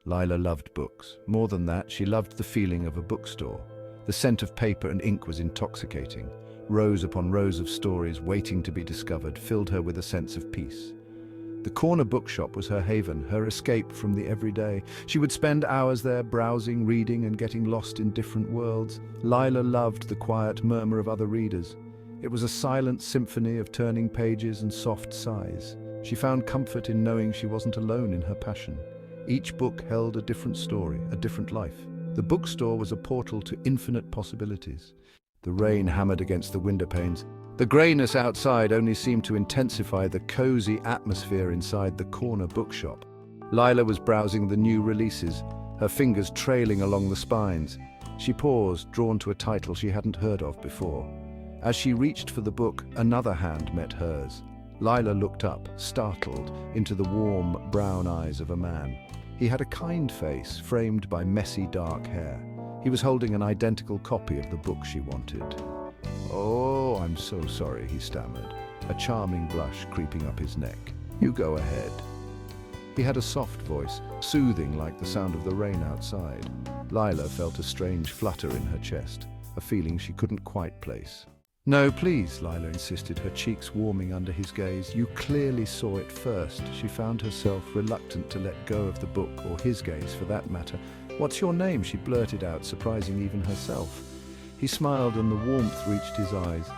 Lila loved books. More than that, she loved the feeling of a bookstore. The scent of paper and ink was intoxicating. Rows upon rows of stories waiting to be discovered filled her with a sense of peace. The corner bookshop was her haven, her escape from the everyday. She would spend hours there browsing, reading, and getting lost in different worlds. Lila loved the quiet murmur of other readers. It was a silent symphony of turning pages and soft sighs. She found comfort in knowing she wasn't alone in her passion. Each book held a different story, a different life. The bookstore was a portal to infinite possibilities. The rain hammered against the window panes. The greyness outside only seemed to intensify the cozy atmosphere inside the corner bookshop. Lila was browsing the new releases, her fingers trailing along the spines. She paused, drawn to a title she hadn't heard of before. As she reached for the book, another hand met hers. Lila looked up, startled, into the warm, brown eyes of a man. He had a kind face, framed by messy, dark hair. He was holding an identical copy of the book she wanted. "Oh, I'm so sorry," he stammered, a charming blush creeping up his neck. "You go ahead." He had a soft voice, soothing like the sound of the rain outside. Lila felt a strange flutter in her chest, a feeling she couldn't quite place. "No, please," Lila insisted, her cheeks warming under his gaze. "You clearly saw it first." She found herself reluctant to let go of the book, or his gaze for that matter. "What's your name?" she blurted out, surprising even herself. He smiled and the warmth reached his eyes.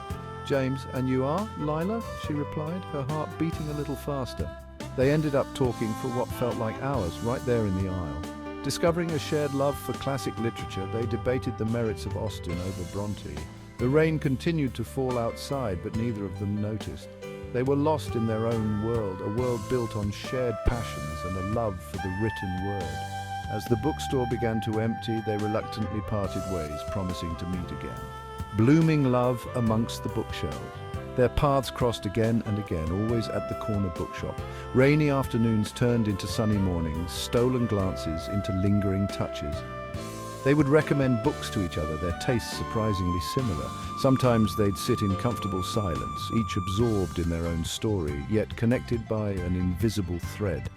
"James, and you are, Lila?" she replied, her heart beating a little faster. They ended up talking for what felt like hours, right there in the aisle. Discovering a shared love for classic literature, they debated the merits of Austen over Bronte. The rain continued to fall outside, but neither of them noticed. They were lost in their own world, a world built on shared passions and a love for the written word. As the bookstore began to empty, they reluctantly parted ways, promising to meet again. Blooming love amongst the bookshelves. Their paths crossed again and again, always at the corner bookshop. Rainy afternoons turned into sunny mornings, stolen glances into lingering touches. They would recommend books to each other, their tastes surprisingly similar. Sometimes they'd sit in comfortable silence, each absorbed in their own story, yet connected by an invisible thread.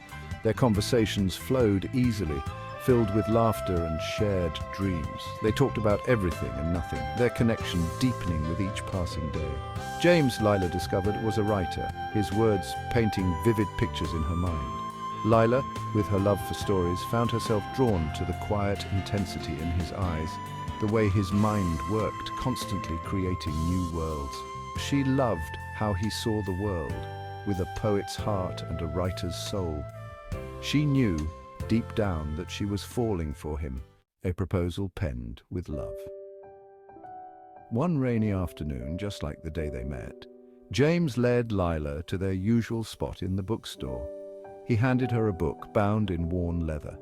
Their conversations flowed easily, filled with laughter and shared dreams. They talked about everything and nothing, their connection deepening with each passing day. James, Lila discovered, was a writer, his words painting vivid pictures in her mind. Lila, with her love for stories, found herself drawn to the quiet intensity in his eyes, the way his mind worked, constantly creating new worlds. She loved how he saw the world, with a poet's heart and a writer's soul. She knew, deep down, that she was falling for him, a proposal penned with love. One rainy afternoon, just like the day they met, James led Lila to their usual spot in the bookstore. He handed her a book bound in worn leather.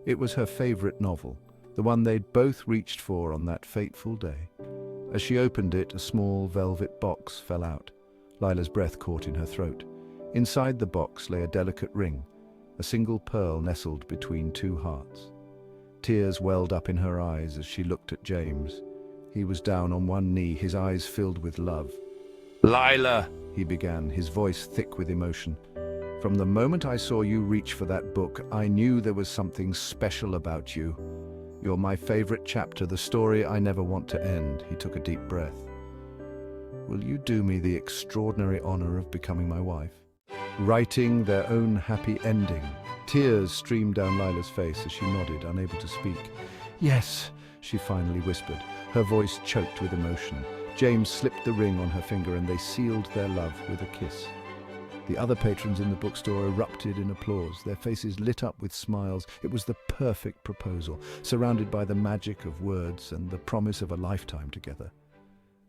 It was her favorite novel, the one they'd both reached for on that fateful day. As she opened it, a small velvet box fell out. Lila's breath caught in her throat. Inside the box lay a delicate ring, a single pearl nestled between two hearts. Tears welled up in her eyes as she looked at James. He was down on one knee, his eyes filled with love. "Lila," he began, his voice thick with emotion. "From the moment I saw you reach for that book, I knew there was something special about you. You're my favorite chapter, the story I never want to end." He took a deep breath. "Will you do me the extraordinary honor of becoming my wife?" Writing their own happy ending. Tears streamed down Lila's face as she nodded, unable to speak. "Yes," she finally whispered, her voice choked with emotion. James slipped the ring on her finger and they sealed their love with a kiss. The other patrons in the bookstore erupted in applause, their faces lit up with smiles. It was the perfect proposal, surrounded by the magic of words and the promise of a lifetime together.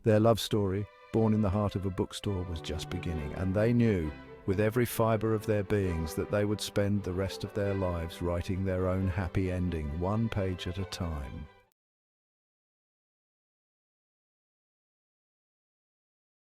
Their love story, born in the heart of a bookstore, was just beginning, and they knew, with every fiber of their beings, that they would spend the rest of their lives writing their own happy ending, one page at a time.